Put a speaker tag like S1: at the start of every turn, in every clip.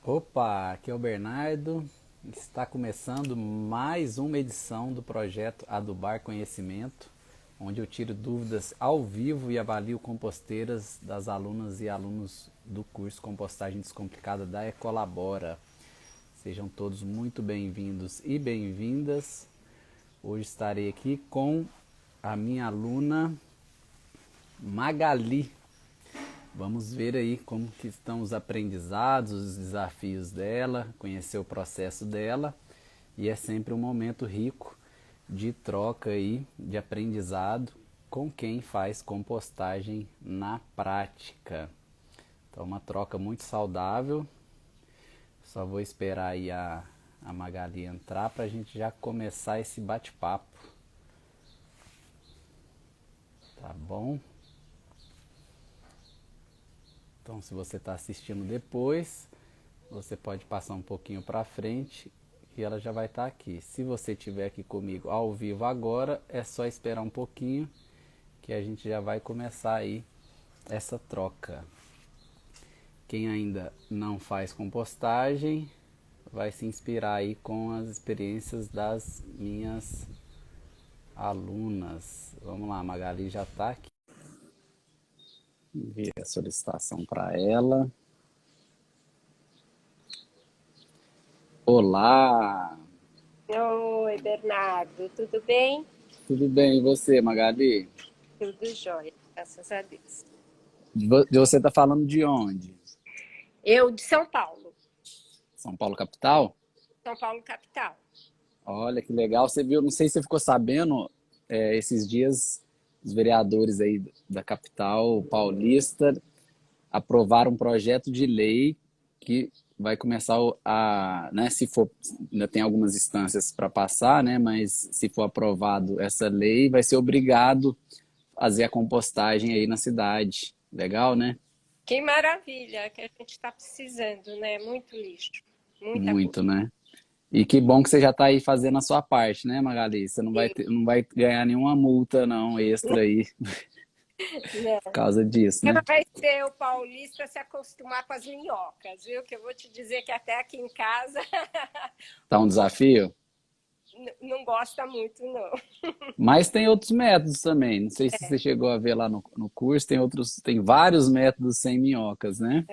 S1: Opa, aqui é o Bernardo. Está começando mais uma edição do projeto Adubar Conhecimento, onde eu tiro dúvidas ao vivo e avalio composteiras das alunas e alunos do curso Compostagem Descomplicada da Ecolabora. Sejam todos muito bem-vindos e bem-vindas. Hoje estarei aqui com a minha aluna Magali. Vamos ver aí como que estão os aprendizados, os desafios dela, conhecer o processo dela. E é sempre um momento rico de troca aí, de aprendizado com quem faz compostagem na prática. Então, uma troca muito saudável. Só vou esperar aí a Magali entrar para a gente já começar esse bate-papo. Tá bom? Então, se você está assistindo depois, você pode passar um pouquinho para frente e ela já vai estar aqui. Se você estiver aqui comigo ao vivo agora, é só esperar um pouquinho que a gente já vai começar aí essa troca. Quem ainda não faz compostagem vai se inspirar aí com as experiências das minhas alunas. Vamos lá, a Magali já está aqui. Enviei a solicitação para ela. Olá!
S2: Oi, Bernardo, tudo bem?
S1: Tudo bem, e você, Magali?
S2: Tudo jóia, graças a Deus.
S1: Você está falando de onde?
S2: Eu de São Paulo,
S1: São Paulo, capital?
S2: São Paulo capital.
S1: Olha que legal. Você viu, não sei se você ficou sabendo, esses dias os vereadores aí da capital paulista aprovaram um projeto de lei que vai começar né, se for, ainda tem algumas instâncias para passar, né, mas se for aprovado essa lei, vai ser obrigado a fazer a compostagem aí na cidade. Legal, né?
S2: Que maravilha que a gente está precisando, né? Muito lixo, muita coisa.
S1: Muito, né? E que bom que você já está aí fazendo a sua parte, né, Magali? Você não vai ganhar nenhuma multa, não, extra aí, por
S2: Não.
S1: causa disso, né?
S2: Vai ser o paulista se acostumar com as minhocas, viu? Que eu vou te dizer que até aqui em casa
S1: Tá um desafio?
S2: não gosta muito, não.
S1: Mas tem outros métodos também. Não sei se você chegou a ver lá no curso, tem vários métodos sem minhocas, né?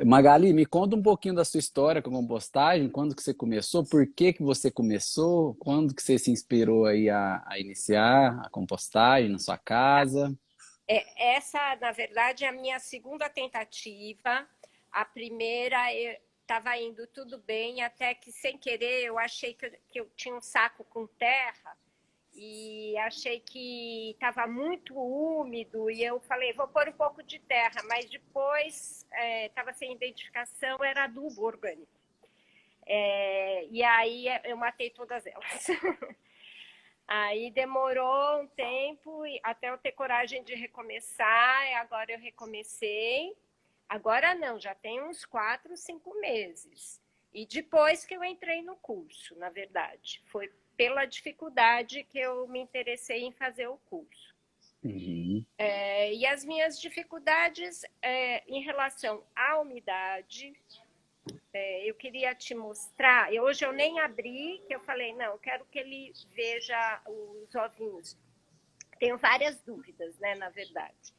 S1: Magali, me conta um pouquinho da sua história com a compostagem, quando que você começou, por que que você começou, quando que você se inspirou aí a iniciar a compostagem na sua casa.
S2: Essa, na verdade, é a minha segunda tentativa. A primeira estava indo tudo bem, até que sem querer eu achei que eu tinha um saco com terra e achei que estava muito úmido e eu falei, vou pôr um pouco de terra, mas depois estava sem identificação, era adubo orgânico. E aí eu matei todas elas. Aí demorou um tempo até eu ter coragem de recomeçar. E agora eu recomecei. Agora não, já tem uns 4, 5 meses. E depois que eu entrei no curso, na verdade. Foi pela dificuldade que eu me interessei em fazer o curso.
S1: Uhum.
S2: E as minhas dificuldades em relação à umidade, eu queria te mostrar. Hoje eu nem abri, que eu falei, não, eu quero que ele veja os ovinhos. Tenho várias dúvidas, né, na verdade.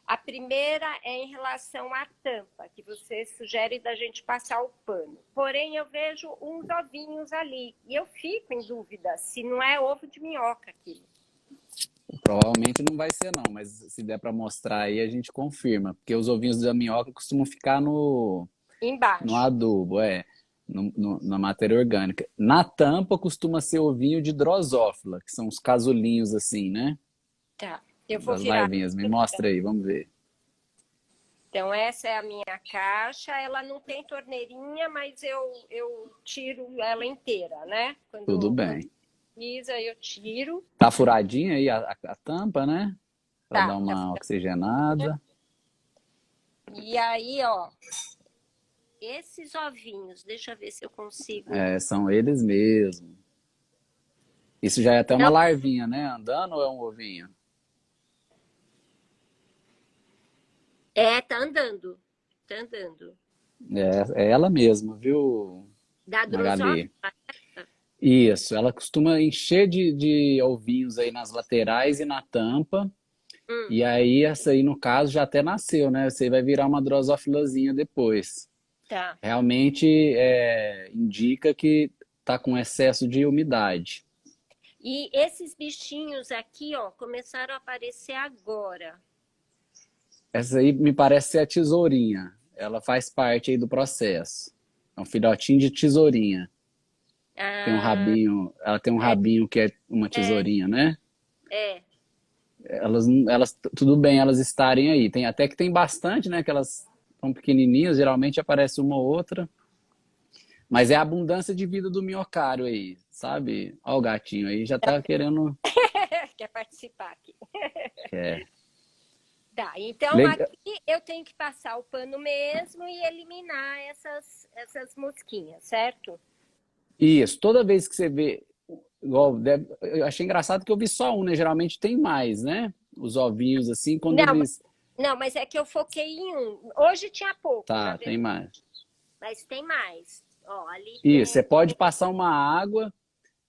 S2: A primeira é em relação à tampa, que você sugere da gente passar o pano. Porém, eu vejo uns ovinhos ali e eu fico em dúvida se não é ovo de minhoca aquilo.
S1: Provavelmente não vai ser não, mas se der para mostrar aí a gente confirma, porque os ovinhos da minhoca costumam ficar no
S2: Embaixo.
S1: adubo, na matéria orgânica. Na tampa costuma ser ovinho de drosófila, que são os casulinhos assim, né?
S2: Tá. Eu vou
S1: Das
S2: virar.
S1: larvinhas. Me mostra aí, vamos ver.
S2: Então, essa é a minha caixa. Ela não tem torneirinha, mas eu tiro ela inteira, né?
S1: Tudo
S2: Quando
S1: bem.
S2: precisa, eu tiro.
S1: Tá furadinha aí a tampa, né? Para dar
S2: Tá
S1: uma
S2: furadinha.
S1: oxigenada.
S2: E aí, ó, esses ovinhos, deixa eu ver se eu consigo.
S1: É, são eles mesmo. Isso já é até uma
S2: Não,
S1: larvinha, né? Andando ou é um ovinho?
S2: tá andando. Tá andando.
S1: É ela mesma, viu,
S2: Da drosófila?
S1: Magali? Isso, ela costuma encher de ovinhos aí nas laterais e na tampa.
S2: Hum,
S1: E aí, essa aí, no caso, já até nasceu, né? Você vai virar uma drosófilazinha depois.
S2: tá.
S1: Realmente indica que tá com excesso de umidade.
S2: E esses bichinhos aqui, ó, começaram a aparecer agora.
S1: Essa aí me parece ser a tesourinha. Ela faz parte aí do processo. É um filhotinho de tesourinha. Tem um
S2: Ah,
S1: rabinho, ela tem um
S2: é,
S1: rabinho que é uma
S2: é,
S1: tesourinha, né?
S2: é.
S1: Elas, tudo bem elas estarem aí. Tem até que tem bastante, né? Que elas são pequenininhas, geralmente aparece uma ou outra. Mas é a abundância de vida do minhocário aí, sabe? Olha o gatinho aí, já tá querendo.
S2: Quer participar aqui.
S1: É.
S2: Tá, então
S1: Legal.
S2: aqui eu tenho que passar o pano mesmo e eliminar essas mosquinhas, certo?
S1: Isso, toda vez que você vê, igual, eu achei engraçado que eu vi só um, né? Geralmente tem mais, né? Os ovinhos assim, quando
S2: Não,
S1: eles.
S2: não, mas é que eu foquei em um. Hoje tinha pouco, na
S1: Tá,
S2: verdade,
S1: tem mais.
S2: mas tem mais. Ó, ali
S1: Isso, você
S2: tem.
S1: pode passar uma água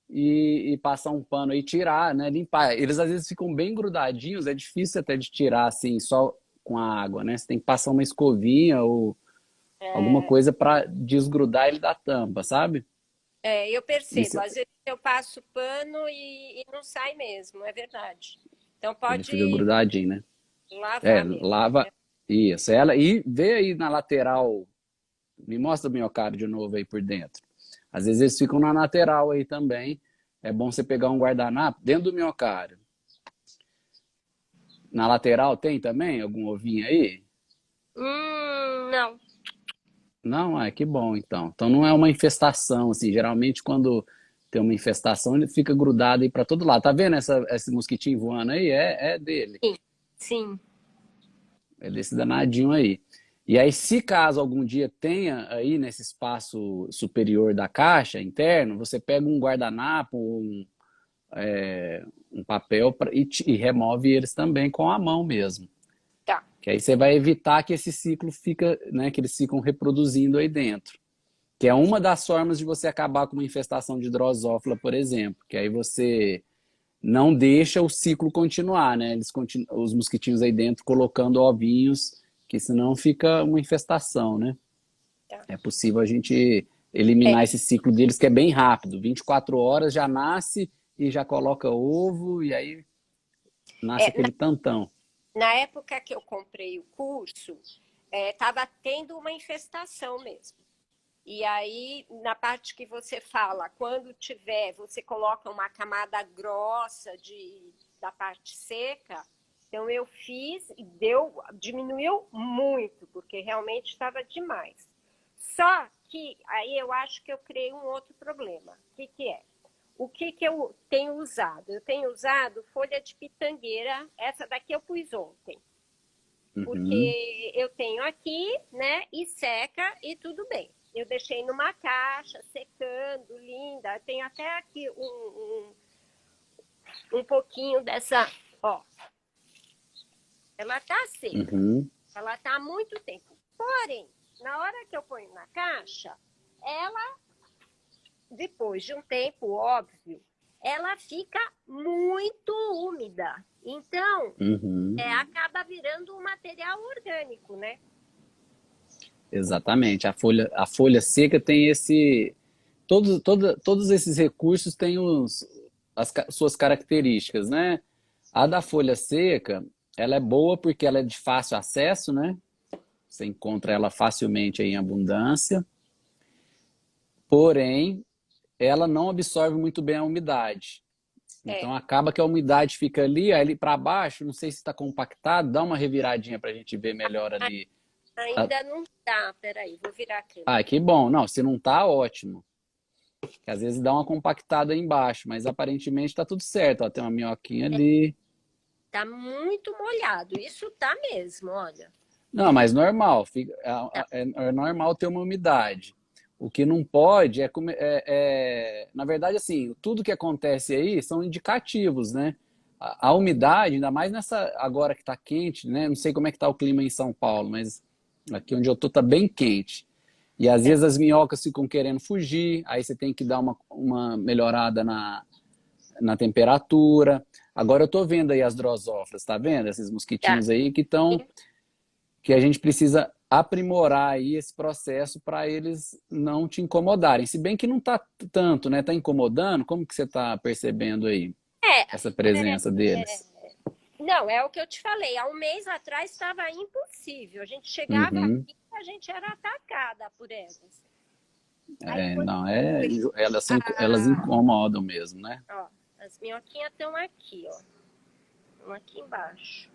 S1: e passar um pano e tirar, né? Limpar. Eles às vezes ficam bem grudadinhos, é difícil até de tirar assim, só com a água, né? Você tem que passar uma escovinha ou alguma
S2: É,
S1: coisa para desgrudar ele da tampa, sabe?
S2: eu percebo.
S1: Isso,
S2: Às vezes eu passo pano e não sai mesmo, é verdade. Então
S1: ele fica
S2: pode
S1: grudadinho, né? É,
S2: lavar mesmo.
S1: lava isso. Ela e vê aí na lateral, me mostra o minhocárdio de novo aí por dentro. Às vezes eles ficam na lateral aí também. É bom você pegar um guardanapo dentro do minhocárdio. Na lateral tem também algum ovinho aí?
S2: Não.
S1: Não, que bom então. Então não é uma infestação assim. Geralmente quando tem uma infestação ele fica grudado aí para todo lado. Tá vendo esse mosquitinho voando aí? É dele.
S2: Sim, sim.
S1: É desse danadinho aí. E aí, se caso algum dia tenha aí nesse espaço superior da caixa interno, você pega um guardanapo, um papel e remove eles também com a mão mesmo.
S2: Tá.
S1: Que aí você vai evitar que esse ciclo fica, né, que eles ficam reproduzindo aí dentro. Que é uma das formas de você acabar com uma infestação de drosófila, por exemplo. Que aí você não deixa o ciclo continuar, né? Os mosquitinhos aí dentro colocando ovinhos, que senão fica uma infestação, né?
S2: Tá.
S1: É possível a gente
S2: É,
S1: eliminar esse ciclo deles, que é bem rápido. 24 horas já nasce e já coloca ovo, e aí nasce
S2: é,
S1: aquele tantão.
S2: na época que eu comprei o curso, estava tendo uma infestação mesmo. E aí, na parte que você fala, quando tiver, você coloca uma camada grossa da parte seca. Então, eu fiz e diminuiu muito, porque realmente estava demais. Só que aí eu acho que eu criei um outro problema. O que, que é? O que, que eu tenho usado? Eu tenho usado folha de pitangueira, essa daqui eu pus ontem,
S1: Uhum,
S2: porque eu tenho aqui, né, e seca e tudo bem. Eu deixei numa caixa, secando, linda. Eu tenho até aqui um pouquinho dessa, ó. Ela tá seca,
S1: uhum,
S2: ela tá há muito tempo. Porém, na hora que eu ponho na caixa, ela, depois de um tempo, óbvio, ela fica muito úmida. Então,
S1: uhum.
S2: acaba virando um material orgânico, né?
S1: Exatamente. A folha seca tem esse. Todos esses recursos têm suas características, né? A da folha seca, ela é boa porque ela é de fácil acesso, né? Você encontra ela facilmente aí em abundância. Porém, ela não absorve muito bem a umidade.
S2: É,
S1: Então acaba que a umidade fica ali, aí ali para baixo, não sei se está compactado, dá uma reviradinha para a gente ver melhor ali. Tá-
S2: ainda não tá. Peraí, vou virar a
S1: Ah,
S2: câmera.
S1: que bom. Não, se não tá, ótimo. Que às vezes dá uma compactada aí embaixo, mas aparentemente está tudo certo. Ó, tem uma minhoquinha ali.
S2: Tá muito molhado. Isso tá mesmo, olha.
S1: Não, mas normal,
S2: Tá.
S1: é normal ter uma umidade. O que não pode na verdade, assim, tudo que acontece aí são indicativos, né? A umidade, ainda mais nessa agora que está quente, né? Não sei como é que está o clima em São Paulo, mas aqui onde eu tô tá bem quente. E às vezes as minhocas ficam querendo fugir, aí você tem que dar uma melhorada na temperatura. Agora eu tô vendo aí as drosófilas, tá vendo? Esses
S2: Tá.
S1: mosquitinhos aí que a gente precisa aprimorar aí esse processo para eles não te incomodarem. Se bem que não tá tanto, né? Tá incomodando? Como que você tá percebendo aí
S2: É,
S1: essa presença deles?
S2: não, é o que eu te falei. Há um mês atrás estava impossível. A gente chegava
S1: Uhum.
S2: aqui, a gente era atacada por elas. Aí
S1: É,
S2: quando
S1: não, elas
S2: a,
S1: incomodam mesmo, né?
S2: ó, as minhoquinhas estão aqui, ó. Estão aqui embaixo.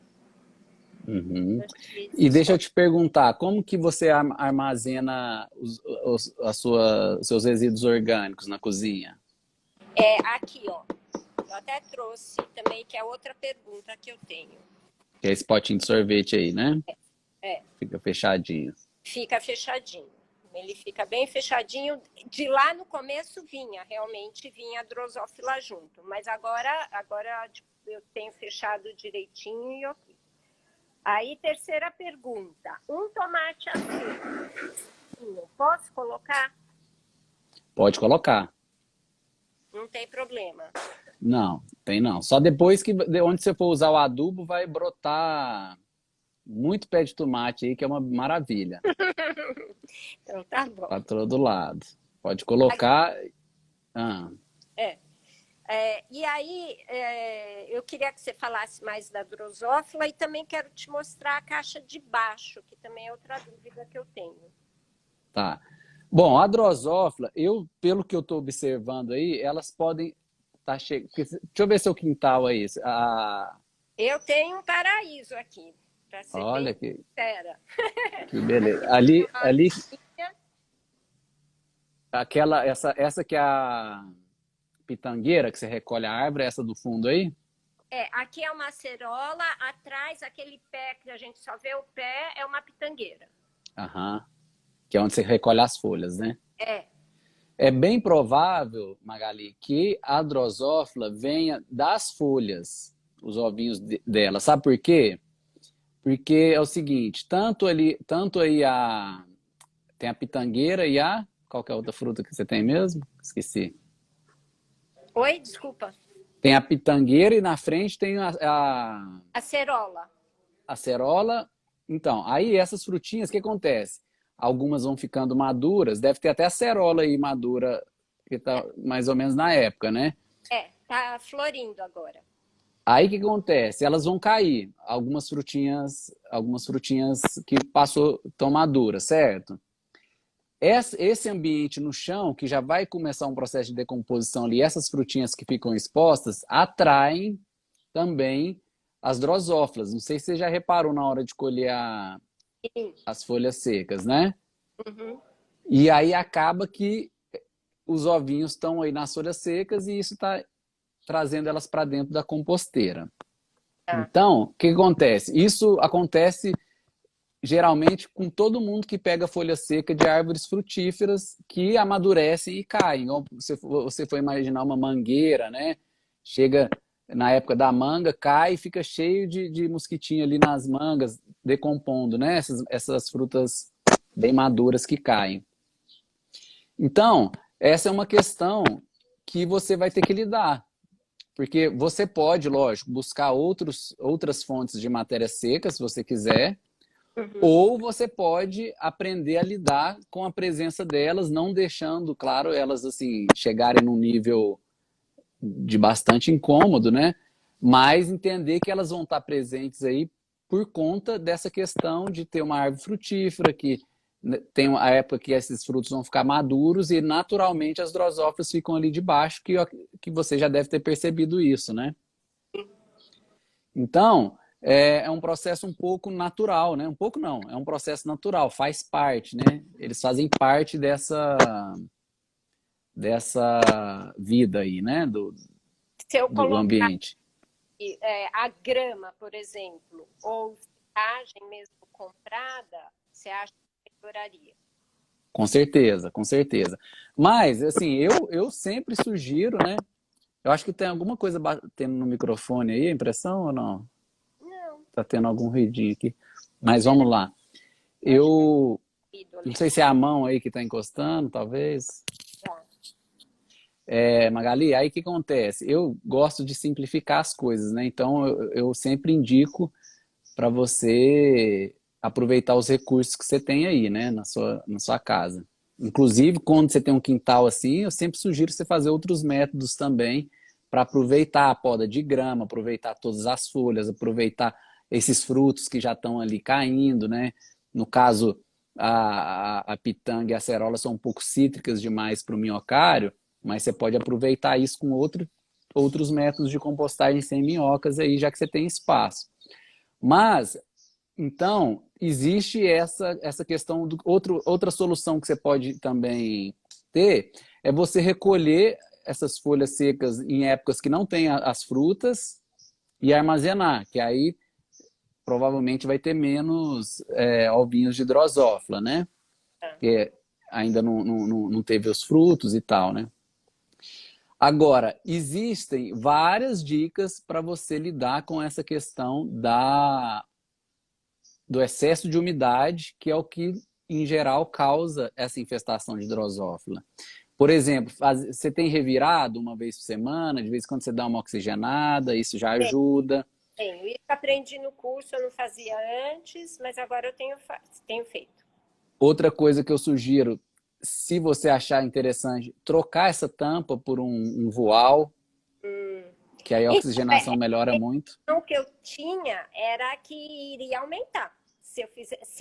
S1: Uhum.
S2: Às
S1: E
S2: vezes
S1: deixa eu
S2: só.
S1: te perguntar, como que você armazena os seus resíduos orgânicos na cozinha?
S2: É, aqui, ó. Eu até trouxe também, que é outra pergunta que eu tenho.
S1: Que é esse potinho de sorvete aí, né?
S2: É,
S1: Fica fechadinho.
S2: fica fechadinho. Ele fica bem fechadinho. De lá no começo realmente vinha a drosófila junto. Mas agora eu tenho fechado direitinho e ok. Aí, terceira pergunta. Um tomate assim, posso colocar?
S1: Pode colocar.
S2: Não tem problema.
S1: Não, tem não. Só depois onde você for usar o adubo, vai brotar muito pé de tomate aí, que é uma maravilha.
S2: Então, tá bom.
S1: Para todo lado. Pode colocar. Ah,
S2: É. E aí, eu queria que você falasse mais da drosófila e também quero te mostrar a caixa de baixo, que também é outra dúvida que eu tenho.
S1: tá. Bom, a drosófila, pelo que eu estou observando aí, elas podem estar chegando. Deixa eu ver seu quintal aí.
S2: Eu tenho um paraíso aqui, para ser bem
S1: Olha
S2: sincera.
S1: que beleza.
S2: Uma vinha-
S1: Essa que é a pitangueira que você recolhe a árvore, essa do fundo aí?
S2: aqui é uma acerola, atrás aquele pé que a gente só vê o pé é uma pitangueira.
S1: Aham. Que é onde você recolhe as folhas, né?
S2: É,
S1: É bem provável, Magali, que a drosófila venha das folhas, os ovinhos dela. Sabe por quê? Porque é o seguinte, tanto aí tem a pitangueira e qual que é a outra fruta que você tem mesmo? Esqueci.
S2: oi, desculpa.
S1: Tem a pitangueira e na frente tem a
S2: Acerola.
S1: acerola. Então, aí essas frutinhas, o que acontece? Algumas vão ficando maduras, deve ter até acerola aí madura, que tá mais ou menos na época, né?
S2: Tá florindo agora.
S1: Aí o que acontece? Elas vão cair, algumas frutinhas que passou, estão maduras, certo? Esse ambiente no chão, que já vai começar um processo de decomposição ali, essas frutinhas que ficam expostas, atraem também as drosófilas. Não sei se você já reparou na hora de colher
S2: Sim.
S1: as folhas secas, né?
S2: Uhum.
S1: E aí acaba que os ovinhos estão aí nas folhas secas e isso está trazendo elas para dentro da composteira.
S2: Tá.
S1: Então, o que acontece? Isso acontece geralmente com todo mundo que pega folha seca de árvores frutíferas que amadurecem e caem. Ou você for imaginar uma mangueira, né? Chega na época da manga, cai e fica cheio de mosquitinho ali nas mangas, decompondo, né? Essas frutas bem maduras que caem. Então, essa é uma questão que você vai ter que lidar. Porque você pode, lógico, buscar outras fontes de matéria seca, se você quiser,
S2: Uhum.
S1: ou você pode aprender a lidar com a presença delas, não deixando, claro, elas assim chegarem num nível de bastante incômodo, né? Mas entender que elas vão estar presentes aí por conta dessa questão de ter uma árvore frutífera, que tem a época que esses frutos vão ficar maduros e naturalmente as drosófilas ficam ali debaixo, que você já deve ter percebido isso, né? Então, é um processo um pouco natural, né? Um pouco não, é um processo natural, faz parte, né? Eles fazem parte dessa vida aí, né?
S2: Se eu
S1: Do
S2: colocar
S1: ambiente.
S2: a grama, por exemplo, ou silagem mesmo comprada, você acha que melhoraria?
S1: Com certeza, com certeza. Mas, assim, eu sempre sugiro, né? Eu acho que tem alguma coisa batendo no microfone aí, impressão ou não?
S2: Não,
S1: Tá tendo algum ruidinho aqui. Mas
S2: é,
S1: vamos lá.
S2: eu acho que
S1: Eu,
S2: é
S1: Não sei se é a mão aí que está encostando, talvez.
S2: Tá.
S1: Magali, aí o que acontece? Eu gosto de simplificar as coisas, né? Então eu sempre indico para você aproveitar os recursos que você tem aí, né, na sua casa. Inclusive, quando você tem um quintal assim, eu sempre sugiro você fazer outros métodos também para aproveitar a poda de grama, aproveitar todas as folhas, aproveitar esses frutos que já estão ali caindo, né? No caso, a pitanga e a acerola são um pouco cítricas demais para o minhocário, mas você pode aproveitar isso com outros métodos de compostagem sem minhocas aí, já que você tem espaço. Mas, então, existe essa questão, outra solução que você pode também ter, é você recolher essas folhas secas em épocas que não tem as frutas e armazenar, que aí provavelmente vai ter menos ovinhos de drosófila, né? Porque ainda não teve os frutos e tal, né? Agora, existem várias dicas para você lidar com essa questão do excesso de umidade, que é o que, em geral, causa essa infestação de drosófila. Por exemplo, você tem revirado uma vez por semana, de vez em quando você dá uma oxigenada, isso já ajuda.
S2: Tenho. Isso aprendi no curso, eu não fazia antes, mas agora eu tenho feito.
S1: Outra coisa que eu sugiro, se você achar interessante, trocar essa tampa por um voal, que aí a oxigenação melhora muito.
S2: O que eu tinha era que iria aumentar. Se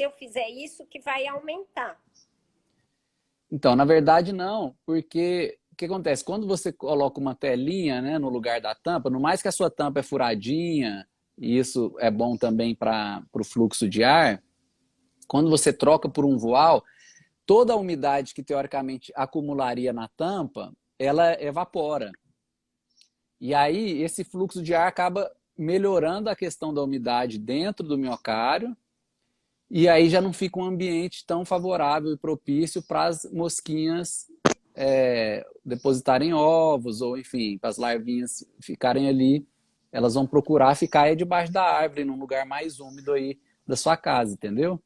S2: eu fizer isso, que vai aumentar.
S1: Então, na verdade, não, porque o que acontece? Quando você coloca uma telinha, né, no lugar da tampa, no mais que a sua tampa é furadinha, e isso é bom também para o fluxo de ar, quando você troca por um voal, toda a umidade que teoricamente acumularia na tampa, ela evapora. E aí esse fluxo de ar acaba melhorando a questão da umidade dentro do miocárdio, e aí já não fica um ambiente tão favorável e propício para as mosquinhas depositarem ovos, ou enfim, para as larvinhas ficarem ali. Elas vão procurar ficar aí debaixo da árvore, num lugar mais úmido aí da sua casa, entendeu?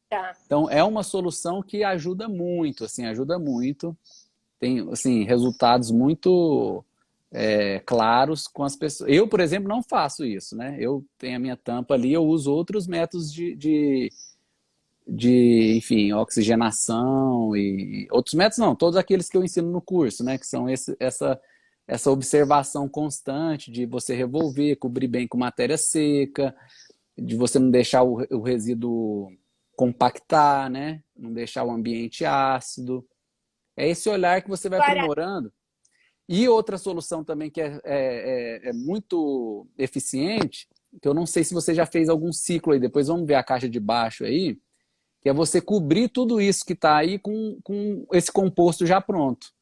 S2: Tá.
S1: Então é uma solução que ajuda muito, assim, ajuda muito. Tem, assim, resultados muito claros com as pessoas. Eu, por exemplo, não faço isso, né? Eu tenho a minha tampa ali, eu uso outros métodos enfim, oxigenação e outros métodos não, todos aqueles que eu ensino no curso, né? Que são essa observação constante de você revolver, cobrir bem com matéria seca, de você não deixar o resíduo compactar, né? Não deixar o ambiente ácido. É esse olhar que você vai
S2: Agora,
S1: aprimorando. E outra solução também que é muito eficiente, que eu não sei se você já fez algum ciclo aí, depois vamos ver a caixa de baixo aí, que é você cobrir tudo isso que está aí com esse composto já pronto.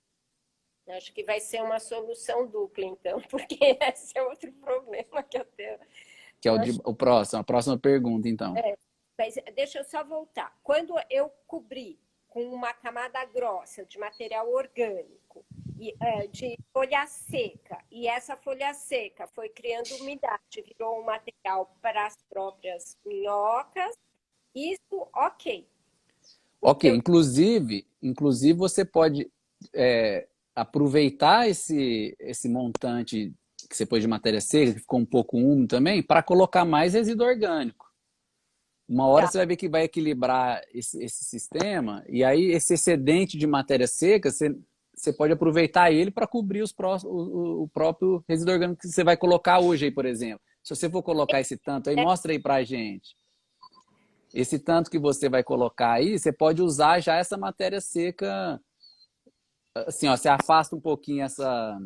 S2: acho que vai ser uma solução dupla, então, porque esse é outro problema que eu tenho.
S1: Que é o próximo, a próxima pergunta, então.
S2: Mas deixa eu só voltar. Quando eu cobri com uma camada grossa de material orgânico, de folha seca, e essa folha seca foi criando umidade, virou um material para as próprias minhocas, isso, ok.
S1: Ok, inclusive você pode aproveitar esse montante que você pôs de matéria seca, que ficou um pouco úmido também, para colocar mais resíduo orgânico. Uma hora
S2: Tá.
S1: você vai ver que vai equilibrar esse sistema, e aí esse excedente de matéria seca, você pode aproveitar ele para cobrir o próprio resíduo orgânico que você vai colocar hoje aí, por exemplo. Se você for colocar esse tanto aí, mostra aí pra gente. Esse tanto que você vai colocar aí, você pode usar já essa matéria seca, assim, ó, você afasta um pouquinho essa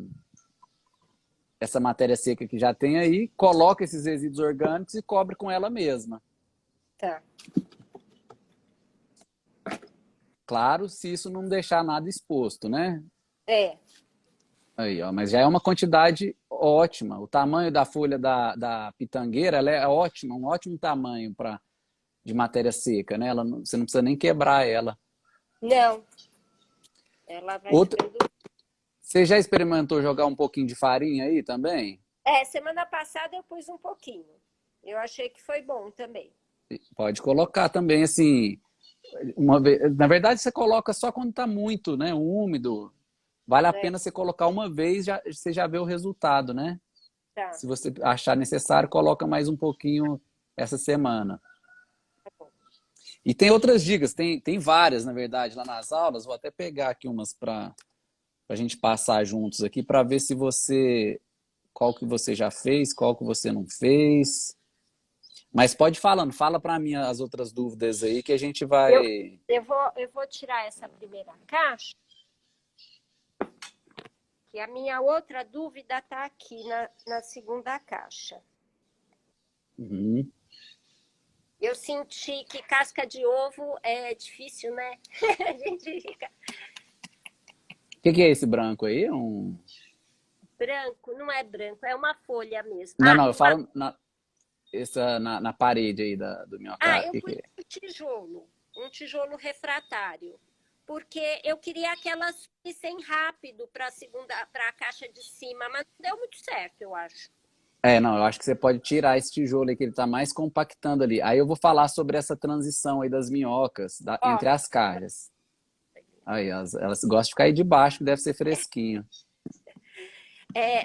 S1: matéria seca que já tem aí, coloca esses resíduos orgânicos e cobre com ela mesma.
S2: Tá.
S1: Claro, se isso não deixar nada exposto, né?
S2: É.
S1: Aí, ó, mas já é uma quantidade ótima. O tamanho da folha da pitangueira, ela é ótima, um ótimo tamanho de matéria seca, né? Você não precisa nem quebrar ela.
S2: Não. Ela vai
S1: Outra,
S2: ficando.
S1: você já experimentou jogar um pouquinho de farinha aí também?
S2: Semana passada eu pus um pouquinho. Eu achei que foi bom também.
S1: Pode colocar também, assim, uma vez, na verdade, você coloca só quando está muito, né, úmido. Vale a
S2: É,
S1: pena você colocar uma vez, já, você já vê o resultado, né?
S2: tá,
S1: Se você achar necessário, coloca mais um pouquinho essa semana.
S2: tá bom.
S1: E tem outras dicas, tem várias, na verdade, lá nas aulas. Vou até pegar aqui umas para a gente passar juntos aqui para ver se você, qual que você já fez, qual que você não fez. Mas pode ir falando, fala para mim as outras dúvidas aí que a gente
S2: Eu,
S1: vai.
S2: eu vou tirar essa primeira caixa, que a minha outra dúvida está aqui na segunda caixa.
S1: Uhum.
S2: Eu senti que casca de ovo é difícil, né? A gente fica
S1: O que é esse branco aí? Um...
S2: branco, não é branco, é uma folha mesmo.
S1: Não, não, eu falo na parede aí do minhocado. O
S2: Eu
S1: que
S2: pus
S1: é?
S2: um tijolo refratário, porque eu queria que elas fossem rápido para a caixa de cima, mas não deu muito certo, eu acho.
S1: É, não, eu acho que você pode tirar esse tijolo aí que ele tá mais compactando ali. Aí eu vou falar sobre essa transição aí das minhocas
S2: Ó,
S1: entre as caixas. Aí, elas gostam de ficar aí de baixo, que deve ser fresquinho.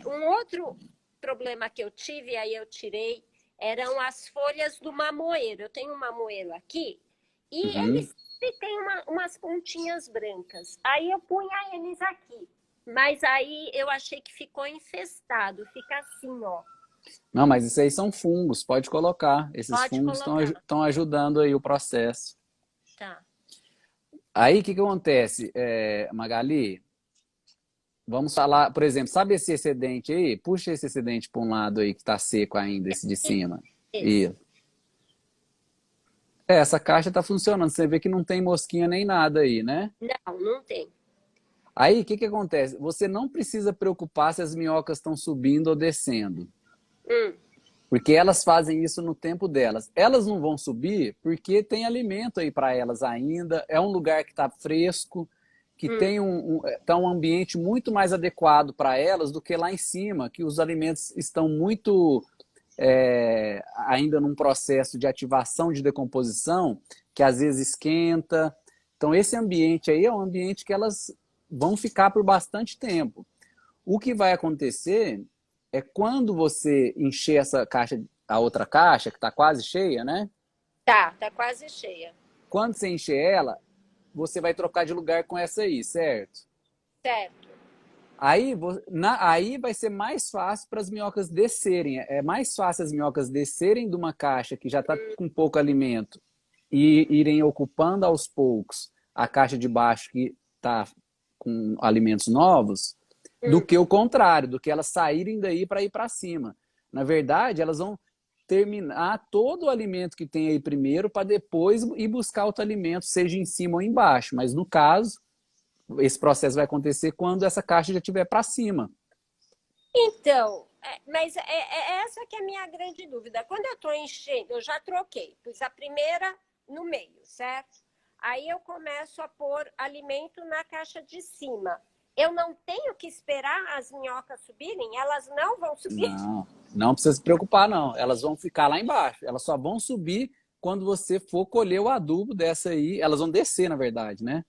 S2: um outro problema que eu tive, aí eu tirei, eram as folhas do mamoeiro. Eu tenho um mamoeiro aqui e ele
S1: Uhum.
S2: sempre tem umas pontinhas brancas. Aí eu punha eles aqui. Mas aí eu achei que ficou infestado. Fica assim, ó.
S1: Não, mas isso aí são fungos, pode colocar. Esses
S2: Pode
S1: fungos
S2: colocar.
S1: estão ajudando aí o processo.
S2: Tá.
S1: Aí o que que acontece, Magali? Vamos falar, por exemplo, sabe esse excedente aí? Puxa esse excedente para um lado aí que está seco ainda, esse de cima.
S2: Esse.
S1: E essa caixa está funcionando. Você vê que não tem mosquinha nem nada aí, né?
S2: Não, não tem.
S1: Aí o que que acontece? Você não precisa preocupar se as minhocas estão subindo ou descendo,
S2: Hum,
S1: porque elas fazem isso no tempo delas. Elas não vão subir porque tem alimento aí para elas ainda. É um lugar que está fresco, que
S2: hum.
S1: tem tá um ambiente muito mais adequado para elas do que lá em cima, que os alimentos estão muito ainda num processo de ativação de decomposição, que às vezes esquenta. Então, esse ambiente aí é um ambiente que elas vão ficar por bastante tempo. O que vai acontecer é quando você encher essa caixa, a outra caixa, que está quase cheia, né?
S2: Tá quase cheia.
S1: Quando você encher ela, você vai trocar de lugar com essa aí, certo?
S2: Certo.
S1: Aí, aí vai ser mais fácil para as minhocas descerem. É mais fácil as minhocas descerem de uma caixa que já está com pouco alimento e irem ocupando aos poucos a caixa de baixo que está com alimentos novos, do
S2: Hum.
S1: que o contrário, do que elas saírem daí para ir para cima. Na verdade, elas vão terminar todo o alimento que tem aí primeiro para depois ir buscar outro alimento, seja em cima ou embaixo. Mas no caso, esse processo vai acontecer quando essa caixa já estiver para cima.
S2: Então, mas essa que é a minha grande dúvida. Quando eu estou enchendo, eu já troquei, pus a primeira no meio, certo? Aí eu começo a pôr alimento na caixa de cima. Eu não tenho que esperar as minhocas subirem? Elas não vão subir?
S1: Não, não precisa se preocupar, não. Elas vão ficar lá embaixo. Elas só vão subir quando você for colher o adubo dessa aí. Elas vão descer, na verdade, né?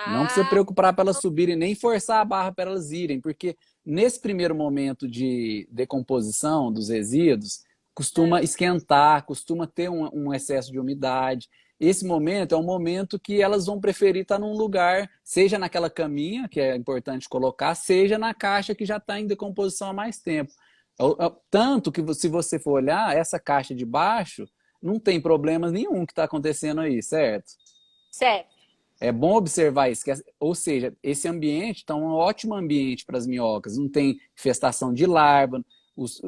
S1: Não precisa
S2: Ah,
S1: preocupar para elas subirem, nem forçar a barra para elas irem, porque nesse primeiro momento de decomposição dos resíduos, costuma esquentar, costuma ter um excesso de umidade. Esse momento é um momento que elas vão preferir estar num lugar, seja naquela caminha, que é importante colocar, seja na caixa que já está em decomposição há mais tempo. Tanto que, se você for olhar, essa caixa de baixo não tem problemas nenhum que está acontecendo aí, certo?
S2: certo.
S1: É bom observar isso, ou seja, esse ambiente está um ótimo ambiente para as minhocas, não tem infestação de larva,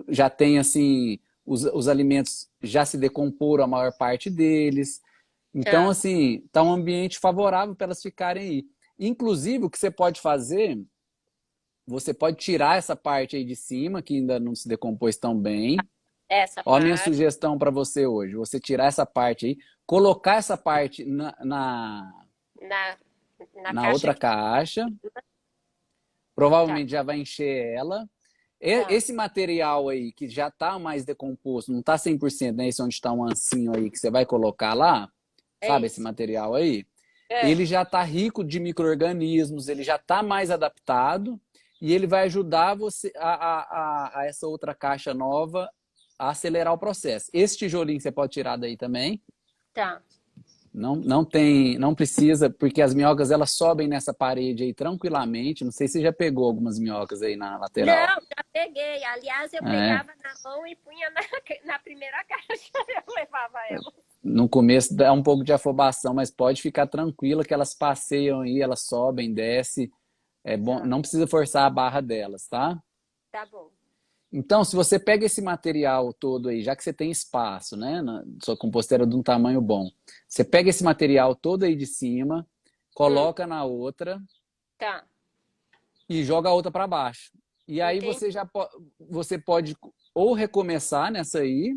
S1: já tem assim, os alimentos já se decomporam a maior parte deles. Então,
S2: Tá.
S1: assim, está um ambiente favorável para elas ficarem aí. Inclusive, o que você pode fazer, você pode tirar essa parte aí de cima, que ainda não se decompôs tão bem.
S2: Essa
S1: Ó, a minha
S2: parte
S1: sugestão para você hoje, você tirar essa parte aí, colocar essa parte
S2: na, na
S1: na
S2: caixa
S1: outra
S2: que
S1: caixa,
S2: tá.
S1: provavelmente já vai encher ela.
S2: Tá.
S1: Esse material aí, que já está mais decomposto, não está 100%, né? Esse onde está um ancinho aí, que você vai colocar lá,
S2: É
S1: sabe esse
S2: isso.
S1: material aí?
S2: É,
S1: Ele já está rico de micro-organismos, ele já está mais adaptado e ele vai ajudar você a essa outra caixa nova a acelerar o processo. Esse tijolinho você pode tirar daí também.
S2: tá.
S1: Não tem, não precisa, porque as minhocas elas sobem nessa parede aí tranquilamente. Não sei se você já pegou algumas minhocas aí na lateral.
S2: Não, já peguei. Aliás, eu
S1: É,
S2: pegava na mão e punha na primeira caixa. Eu levava ela.
S1: no começo dá um pouco de afobação, mas pode ficar tranquila que elas passeiam aí, elas sobem, descem. É bom,
S2: Tá,
S1: não precisa forçar a barra delas, tá?
S2: tá bom.
S1: Então, se você pega esse material todo aí, já que você tem espaço, né, sua composteira de um tamanho bom, você pega esse material todo aí de cima,
S2: Hum,
S1: coloca na outra
S2: tá,
S1: e joga a outra para baixo. E aí
S2: entendi.
S1: você pode ou recomeçar nessa aí,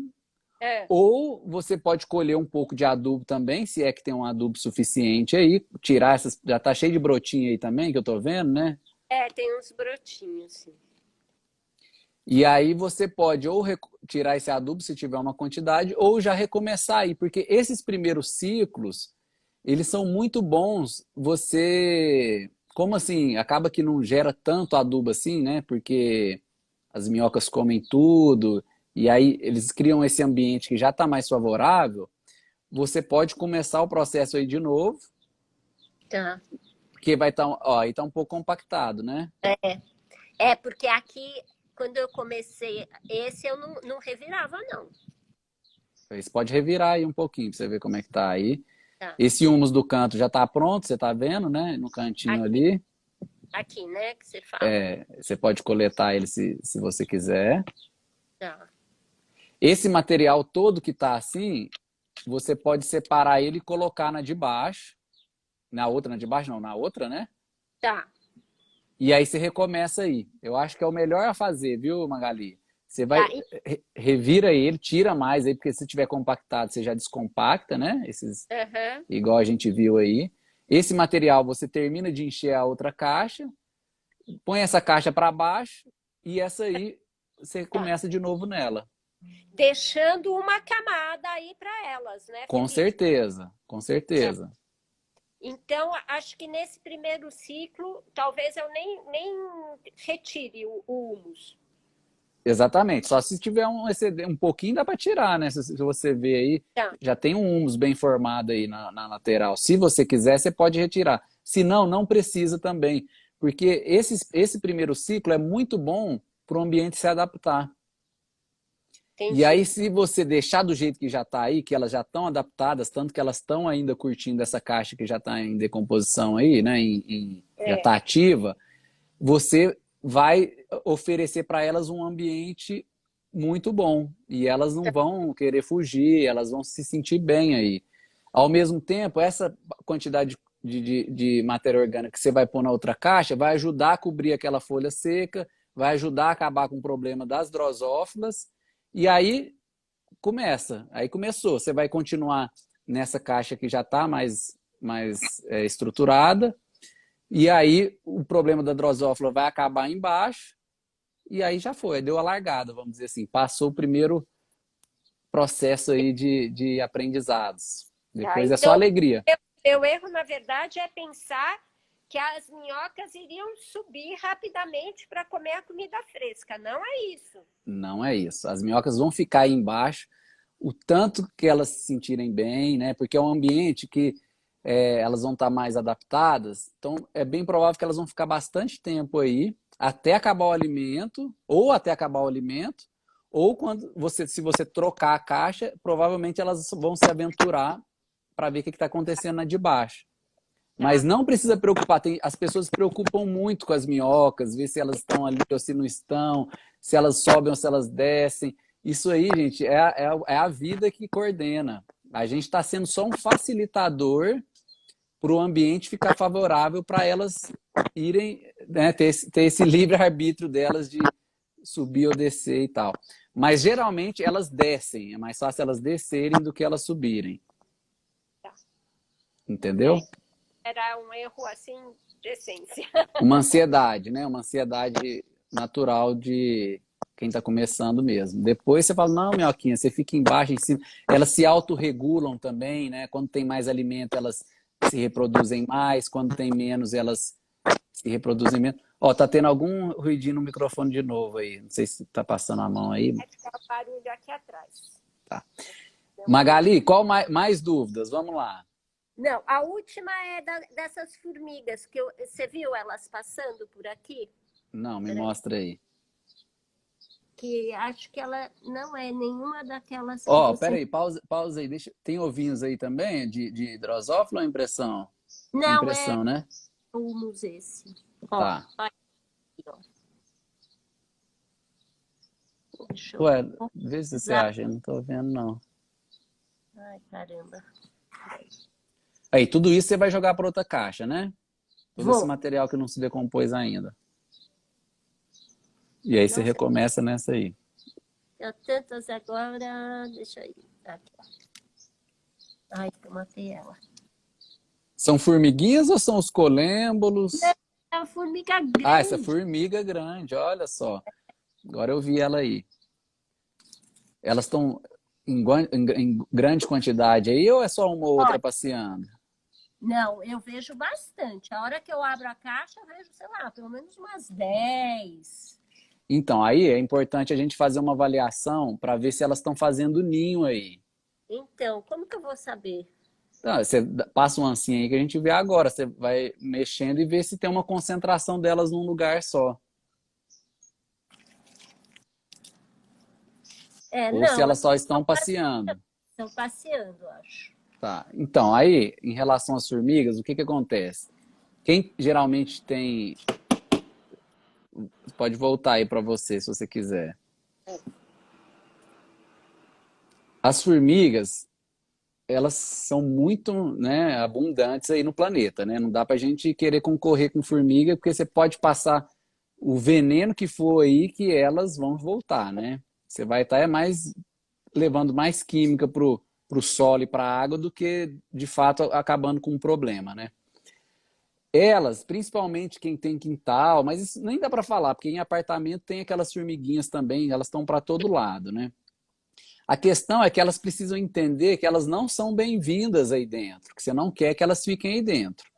S2: É,
S1: ou você pode colher um pouco de adubo também, se é que tem um adubo suficiente aí, tirar essas, já tá cheio de brotinho aí também, que eu tô vendo, né?
S2: tem uns brotinhos, sim.
S1: E aí você pode ou tirar esse adubo se tiver uma quantidade, ou já recomeçar aí, porque esses primeiros ciclos, eles são muito bons. Você, como assim, acaba que não gera tanto adubo assim, né? Porque as minhocas comem tudo, e aí eles criam esse ambiente que já está mais favorável. Você pode começar o processo aí de novo,
S2: Tá.
S1: porque vai estar, ó, aí tá um pouco compactado, né?
S2: É, porque aqui, quando eu comecei esse, eu não revirava, não.
S1: Você pode revirar aí um pouquinho para você ver como é que tá aí.
S2: Tá.
S1: Esse humus do canto já está pronto, você está vendo, né? No cantinho
S2: Aqui,
S1: ali.
S2: aqui, né, que você fala.
S1: Você pode coletar ele se você quiser.
S2: Tá.
S1: Esse material todo que está assim, você pode separar ele e colocar na de baixo. Na de baixo não, na outra, né?
S2: Tá.
S1: E aí você recomeça aí. Eu acho que é o melhor a fazer, viu, Magali? Você vai,
S2: Tá.
S1: revira ele, tira mais aí, porque se tiver compactado, você já descompacta, né? Esses,
S2: Aham.
S1: igual a gente viu aí. Esse material você termina de encher a outra caixa, põe essa caixa para baixo e essa aí você
S2: Tá.
S1: começa de novo nela.
S2: Deixando uma camada aí para elas, né,
S1: Com
S2: Felipe?
S1: certeza, com
S2: Tá.
S1: certeza.
S2: Então, acho que nesse primeiro ciclo, talvez eu nem retire o humus.
S1: Exatamente. Só se tiver um excedente, um pouquinho dá para tirar, né? Se você ver aí,
S2: Tá.
S1: já tem um humus bem formado aí na lateral. Se você quiser, você pode retirar. Se não, não precisa também. Porque esse primeiro ciclo é muito bom para o ambiente se adaptar. E aí,
S2: Entendi.
S1: se você deixar do jeito que já está aí, que elas já estão adaptadas, tanto que elas estão ainda curtindo essa caixa que já está em decomposição aí, né? Já
S2: É.
S1: está ativa, você vai oferecer para elas um ambiente muito bom. E elas não vão querer fugir, elas vão se sentir bem aí. Ao mesmo tempo, essa quantidade de matéria orgânica que você vai pôr na outra caixa vai ajudar a cobrir aquela folha seca, vai ajudar a acabar com o problema das drosófilas. E aí começou. Você vai continuar nessa caixa que já está mais estruturada. E aí o problema da drosófila vai acabar embaixo. E aí já foi, deu a largada, vamos dizer assim. Passou o primeiro processo aí de aprendizados.
S2: Tá.
S1: Depois é só
S2: Então,
S1: alegria.
S2: meu erro, na verdade, é pensar que as minhocas iriam subir rapidamente para comer a comida fresca. Não é isso.
S1: Não é isso. As minhocas vão ficar aí embaixo o tanto que elas se sentirem bem, né? Porque é um ambiente que elas vão estar mais adaptadas. Então, é bem provável que elas vão ficar bastante tempo aí, até acabar o alimento, ou até acabar o alimento, ou quando se você trocar a caixa, provavelmente elas vão se aventurar para ver o que está acontecendo na de baixo. Mas
S2: Tá.
S1: não precisa preocupar. As pessoas se preocupam muito com as minhocas, ver se elas estão ali ou se não estão, se elas sobem ou se elas descem. Isso aí, gente, é a vida que coordena. A gente está sendo só um facilitador para o ambiente ficar favorável para elas irem, né, ter esse livre-arbítrio delas de subir ou descer e tal. Mas geralmente elas descem, é mais fácil elas descerem do que elas subirem.
S2: Tá.
S1: Entendeu?
S2: Era um erro assim de essência.
S1: Uma ansiedade, né? Uma ansiedade natural quem está começando mesmo. Depois você fala, não, minhoquinha, você fica embaixo, em cima. Elas se autorregulam também, né? Quando tem mais alimento, elas se reproduzem mais. Quando tem menos, elas se reproduzem menos. Ó, tá tendo algum ruidinho no microfone de novo aí. Não sei se tá passando a mão aí.
S2: Vai ficar barulho aqui atrás.
S1: Tá. Magali, qual mais dúvidas? Vamos lá.
S2: Não, a última é dessas formigas, que você viu elas passando por aqui?
S1: Não, me mostra aí.
S2: Que acho que ela não é nenhuma daquelas que
S1: Ó,
S2: você...
S1: peraí, pausa aí. Tem ovinhos aí também de drosófila ou impressão?
S2: Não,
S1: Impressão,
S2: é
S1: né?
S2: humus esse.
S1: Tá.
S2: Ó, aqui, ó. Deixa eu...
S1: Ué, vê se você acha. Eu não tô vendo, não.
S2: Ai, caramba.
S1: Aí, tudo isso você vai jogar para outra caixa, né? Todo esse
S2: Vou.
S1: material que não se decompôs ainda. E aí você
S2: Nossa.
S1: recomeça nessa aí.
S2: Eu tantas agora... Deixa aí. Aqui, ó. Ai, que eu matei ela.
S1: São formiguinhas ou são os colêmbolos?
S2: É a formiga grande.
S1: Ah, essa formiga grande, olha só. Agora eu vi ela aí. Elas estão em grande quantidade aí ou é só uma ou outra passeando?
S2: Não, eu vejo bastante. A hora que eu abro a caixa, eu vejo, sei lá, pelo menos umas 10.
S1: Então, aí é importante a gente fazer uma avaliação para ver se elas estão fazendo ninho aí.
S2: Então, como que eu vou saber?
S1: Então, você passa um ancinho aí que a gente vê agora. Você vai mexendo e vê se tem uma concentração delas num lugar só. Ou
S2: Não,
S1: se elas só estão passeando.
S2: estão passeando, acho.
S1: Tá. Então, aí, em relação às formigas, o que acontece? Quem geralmente tem... Pode voltar aí para você, se você quiser. As formigas, elas são muito, né, abundantes aí no planeta, né? Não dá pra gente querer concorrer com formiga, porque você pode passar o veneno que for aí que elas vão voltar, né? Você vai estar mais levando mais química pro solo e para a água do que, de fato, acabando com um problema, né? Elas, principalmente quem tem quintal, mas isso nem dá para falar, porque em apartamento tem aquelas formiguinhas também, elas estão para todo lado, né? A questão é que elas precisam entender que elas não são bem-vindas aí dentro, que você não quer que elas fiquem aí dentro.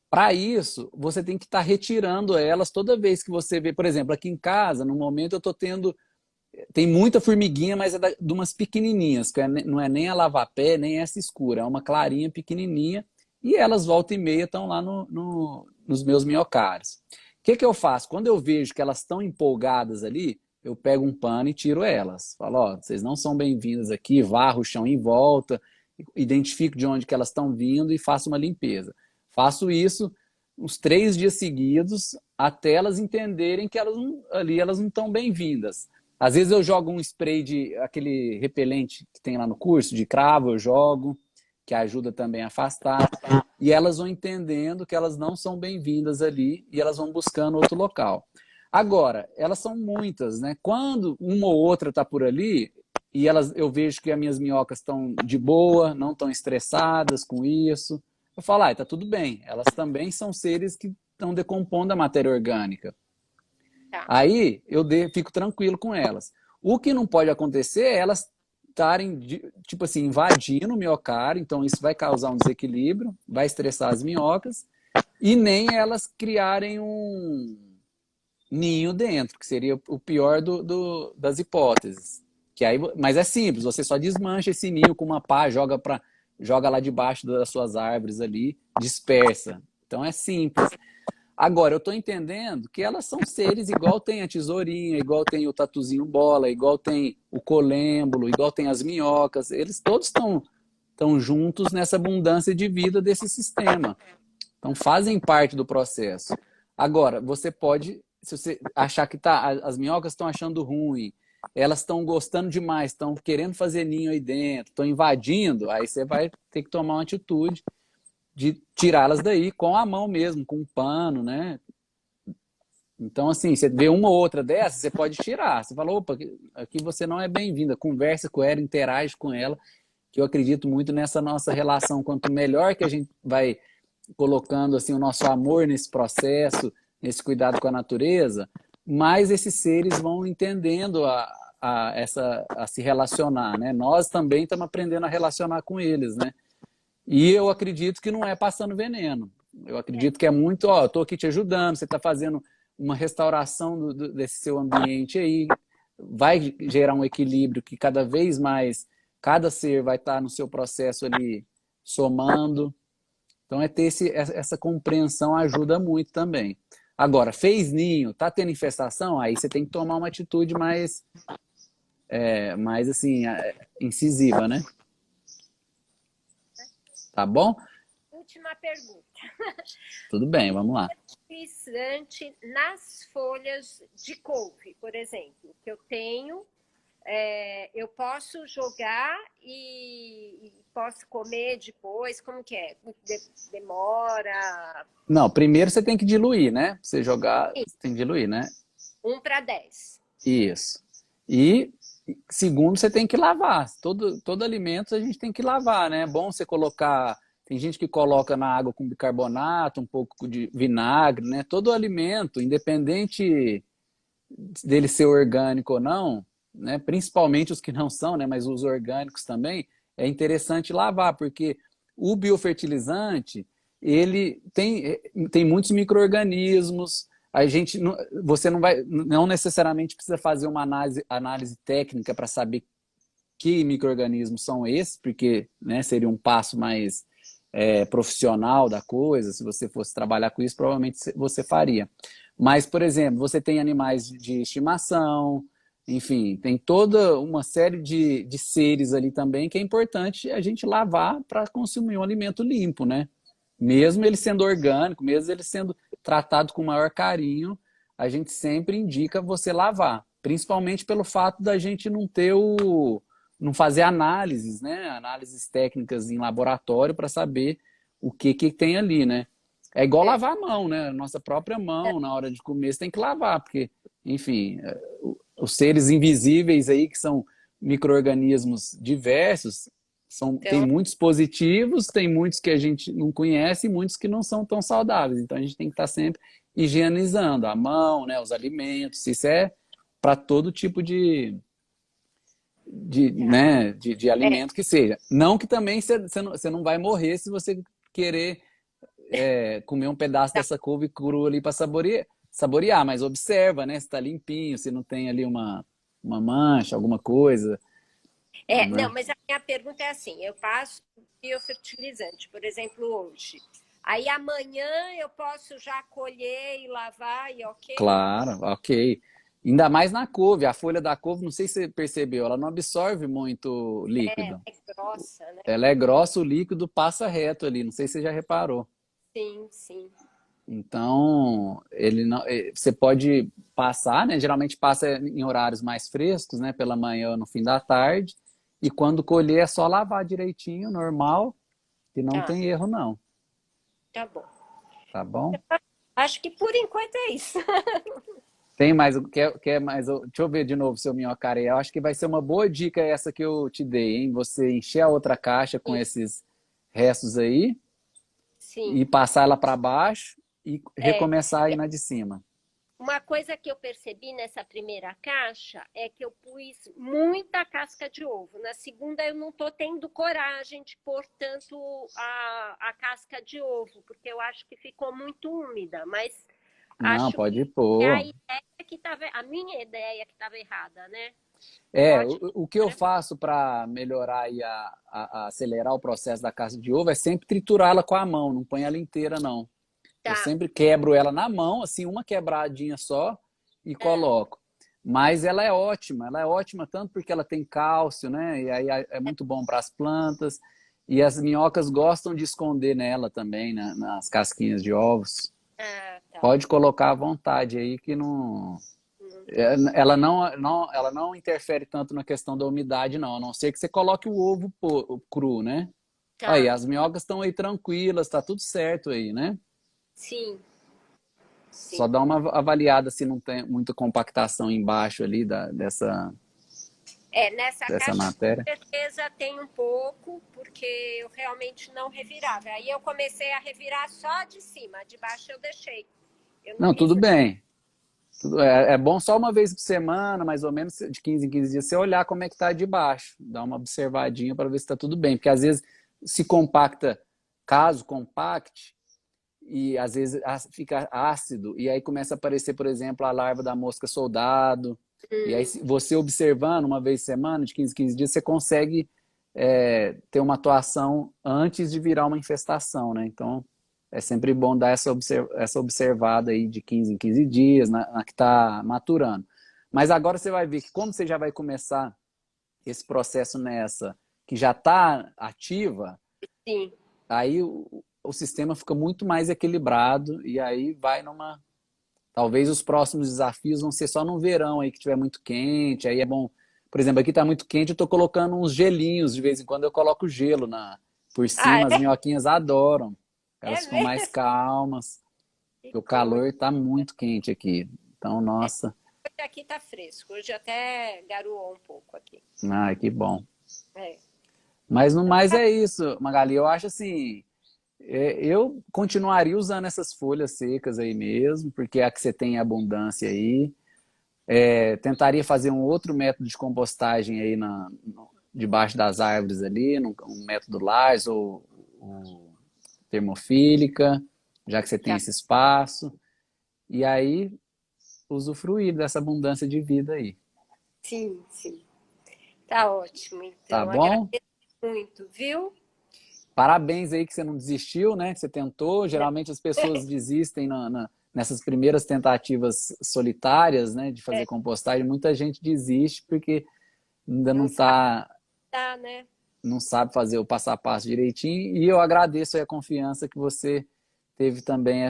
S1: Para isso, você tem que estar retirando elas toda vez que você vê, por exemplo, aqui em casa, no momento eu estou tendo, tem muita formiguinha, mas é de umas pequenininhas, que não é nem a lava-pé, nem essa escura, é uma clarinha pequenininha, e elas volta e meia estão lá nos meus minhocários. O que eu faço? Quando eu vejo que elas estão empolgadas ali, eu pego um pano e tiro elas. Falo, ó, vocês não são bem-vindas aqui, varro o chão em volta, identifico de onde que elas estão vindo e faço uma limpeza. Faço isso uns 3 dias seguidos, até elas entenderem que ali elas não estão bem-vindas. Às vezes eu jogo um spray de aquele repelente que tem lá no curso, de cravo, eu jogo, que ajuda também a afastar, e elas vão entendendo que elas não são bem-vindas ali e elas vão buscando outro local. Agora, elas são muitas, né? Quando uma ou outra está por ali, e eu vejo que as minhas minhocas estão de boa, não estão estressadas com isso, eu falo, tá tudo bem, elas também são seres que estão decompondo a matéria orgânica.
S2: Tá.
S1: Aí eu fico tranquilo com elas. O que não pode acontecer é elas estarem, tipo assim, invadindo o miocárdio, então isso vai causar um desequilíbrio, vai estressar as minhocas, e nem elas criarem um ninho dentro, que seria o pior das hipóteses. Mas é simples, você só desmancha esse ninho com uma pá, joga lá debaixo das suas árvores ali, dispersa. Então é simples. Agora, eu estou entendendo que elas são seres igual tem a tesourinha, igual tem o tatuzinho bola, igual tem o colêmbolo, igual tem as minhocas. Eles todos estão juntos nessa abundância de vida desse sistema. Então, fazem parte do processo. Agora, você pode, se você achar que as minhocas estão achando ruim, elas estão gostando demais, estão querendo fazer ninho aí dentro, estão invadindo, aí você vai ter que tomar uma atitude de tirá-las daí com a mão mesmo, com um pano, né? Então, assim, você vê uma ou outra dessas, você pode tirar. Você fala, opa, aqui você não é bem-vinda. Conversa com ela, interage com ela, que eu acredito muito nessa nossa relação. Quanto melhor que a gente vai colocando assim, o nosso amor nesse processo, nesse cuidado com a natureza, mais esses seres vão entendendo a se relacionar, né? Nós também estamos aprendendo a relacionar com eles, né? E eu acredito que não é passando veneno. Eu acredito que é muito, ó, eu estou aqui te ajudando, você está fazendo uma restauração desse seu ambiente aí, vai gerar um equilíbrio que cada vez mais, cada ser vai estar no seu processo ali somando. Então, ter essa compreensão ajuda muito também. Agora, fez ninho, tá tendo infestação, aí você tem que tomar uma atitude mais assim, incisiva, né? Tá bom?
S2: Última pergunta.
S1: Tudo bem, vamos lá.
S2: Fertilizante nas folhas de couve, por exemplo, que eu tenho, eu posso jogar e posso comer depois? Como que é? Demora?
S1: Não, primeiro você tem que diluir, né? Pra você jogar, você tem que diluir, né?
S2: 1:10.
S1: Isso. E segundo, você tem que lavar. Todo alimento a gente tem que lavar, né? É bom você colocar. Tem gente que coloca na água com bicarbonato, um pouco de vinagre, né? Todo alimento, independente dele ser orgânico ou não, né? Principalmente os que não são, né? Mas os orgânicos também, é interessante lavar, porque o biofertilizante, ele tem muitos micro-organismos. A gente você não necessariamente precisa fazer uma análise técnica para saber que micro-organismos são esses, porque, né, seria um passo mais profissional da coisa. Se você fosse trabalhar com isso, provavelmente você faria. Mas, por exemplo, você tem animais de estimação, enfim, tem toda uma série de seres ali também que é importante a gente lavar para consumir um alimento limpo, né? Mesmo ele sendo orgânico, mesmo ele sendo tratado com maior carinho, a gente sempre indica você lavar. Principalmente pelo fato da gente não fazer análises, né? Análises técnicas em laboratório para saber o que tem ali, né? É igual lavar a mão, né? Nossa própria mão, na hora de comer, você tem que lavar, porque, enfim, os seres invisíveis aí, que são micro-organismos diversos, tem muitos positivos, tem muitos que a gente não conhece e muitos que não são tão saudáveis. Então a gente tem que estar sempre higienizando a mão, né, os alimentos. Isso é para todo tipo né, de alimento que seja. Não que também você não vai morrer se você querer comer um pedaço dessa couve crua ali para saborear, mas observa, né, se está limpinho, se não tem ali uma mancha, alguma coisa.
S2: Não, mas a minha pergunta é assim: eu passo biofertilizante, por exemplo, hoje. Aí amanhã eu posso já colher e lavar e ok?
S1: Claro, ok. Ainda mais na couve. A folha da couve, não sei se você percebeu, ela não absorve muito líquido.
S2: É grossa, né?
S1: Ela é grossa, o líquido passa reto ali. Não sei se você já reparou.
S2: Sim, sim.
S1: Então, ele não, você pode passar, né? Geralmente passa em horários mais frescos, né? Pela manhã ou no fim da tarde. E quando colher é só lavar direitinho, normal, que não
S2: Tá,
S1: tem erro, não.
S2: tá bom.
S1: Tá bom?
S2: Acho que por enquanto é isso.
S1: Tem mais, quer mais? Deixa eu ver de novo, seu minhocareia. Eu acho que vai ser uma boa dica essa que eu te dei, hein? Você encher a outra caixa com esses restos aí
S2: Sim.
S1: e passar ela para baixo e
S2: É,
S1: recomeçar aí na de cima.
S2: uma coisa que eu percebi nessa primeira caixa é que eu pus muita casca de ovo. Na segunda, eu não estou tendo coragem de pôr tanto a casca de ovo, porque eu acho que ficou muito úmida. Mas
S1: Não,
S2: acho
S1: pode
S2: que é
S1: pôr.
S2: a minha ideia que estava errada, né?
S1: O,
S2: Pode.
S1: o que eu faço para melhorar e a acelerar o processo da casca de ovo é sempre triturá-la com a mão, não põe ela inteira, não. Eu
S2: Tá.
S1: sempre quebro ela na mão, assim, uma quebradinha só e coloco. Mas ela é ótima tanto porque ela tem cálcio, né? E aí é muito bom para as plantas. E as minhocas gostam de esconder nela também, né? Nas casquinhas de ovos.
S2: Ah, tá.
S1: Pode colocar à vontade aí que não. Ela não interfere tanto na questão da umidade, não. A não ser que você coloque o ovo cru, né? Aí,
S2: Tá.
S1: as minhocas estão aí tranquilas, tá tudo certo aí, né?
S2: Sim,
S1: Só
S2: sim.
S1: dá uma avaliada se não tem muita compactação embaixo ali
S2: Nessa
S1: dessa
S2: caixa
S1: matéria.
S2: com certeza tem um pouco, porque eu realmente não revirava. Aí eu comecei a revirar só de cima, de baixo eu deixei. Eu não
S1: Não,
S2: quis.
S1: tudo bem. É bom só uma vez por semana, mais ou menos, de 15 em 15 dias, você olhar como é que está debaixo, dar uma observadinha para ver se está tudo bem, porque às vezes se compacta, caso compacte, e às vezes fica ácido, e aí começa a aparecer, por exemplo, a larva da mosca soldado, e aí você observando uma vez por semana, de 15 em 15 dias, você consegue ter uma atuação antes de virar uma infestação, né? Então, é sempre bom dar essa observada aí de 15 em 15 dias, na que está maturando. Mas agora você vai ver que como você já vai começar esse processo nessa que já está ativa,
S2: Sim.
S1: aí o sistema fica muito mais equilibrado e aí vai numa... Talvez os próximos desafios vão ser só no verão aí que tiver muito quente, aí é bom... Por exemplo, aqui está muito quente, eu estou colocando uns gelinhos, de vez em quando eu coloco gelo por
S2: Ah,
S1: cima, as minhoquinhas adoram.
S2: é
S1: Elas ficam mais
S2: mesmo?
S1: calmas,
S2: Que
S1: porque o
S2: coisa.
S1: calor está muito quente aqui. Então, nossa,
S2: Hoje aqui tá fresco. Hoje até garoou um pouco aqui.
S1: ai, que bom.
S2: É.
S1: Mas no
S2: Então,
S1: mais é isso, Magali. Eu acho assim, eu continuaria usando essas folhas secas aí mesmo, porque é a que você tem em abundância aí. Tentaria fazer um outro método de compostagem aí debaixo das árvores ali, um método Lars ou termofílica, já que você tem
S2: tá.
S1: esse espaço. E aí usufruir dessa abundância de vida aí.
S2: Sim, sim. Tá ótimo.
S1: Tá
S2: Então,
S1: bom?
S2: agradeço muito, viu?
S1: Parabéns aí que você não desistiu, né? Que você tentou. Geralmente as pessoas desistem nessas primeiras tentativas solitárias, né? De fazer
S2: É,
S1: compostagem. Muita gente desiste porque ainda
S2: não sabe dar, né?
S1: não sabe fazer o passo a passo direitinho. E eu agradeço aí a confiança que você teve também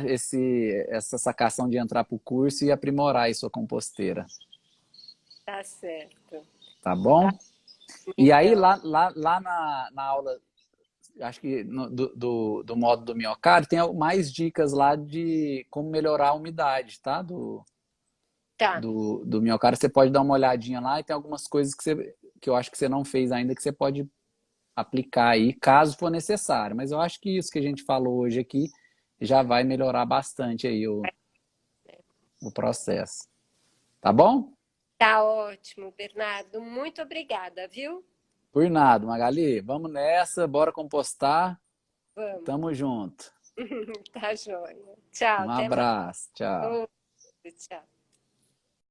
S1: essa sacação de entrar para o curso e aprimorar aí sua composteira.
S2: Tá certo.
S1: Tá
S2: Tá,
S1: bom? E aí,
S2: então,
S1: lá na aula, acho que do modo do miocárdio, tem mais dicas lá de como melhorar a umidade, tá?
S2: tá.
S1: Do miocárdio. Você pode dar uma olhadinha lá e tem algumas coisas que eu acho que você não fez ainda que você pode aplicar aí, caso for necessário. Mas eu acho que isso que a gente falou hoje aqui já vai melhorar bastante aí o processo. Tá bom?
S2: Tá ótimo, Bernardo. Muito obrigada, viu?
S1: Por nada, Magali. Vamos nessa, bora compostar.
S2: Vamos.
S1: Tamo junto.
S2: Tá joia. Tchau,
S1: Um
S2: até mais.
S1: abraço. Tchau.
S2: Outro, tchau.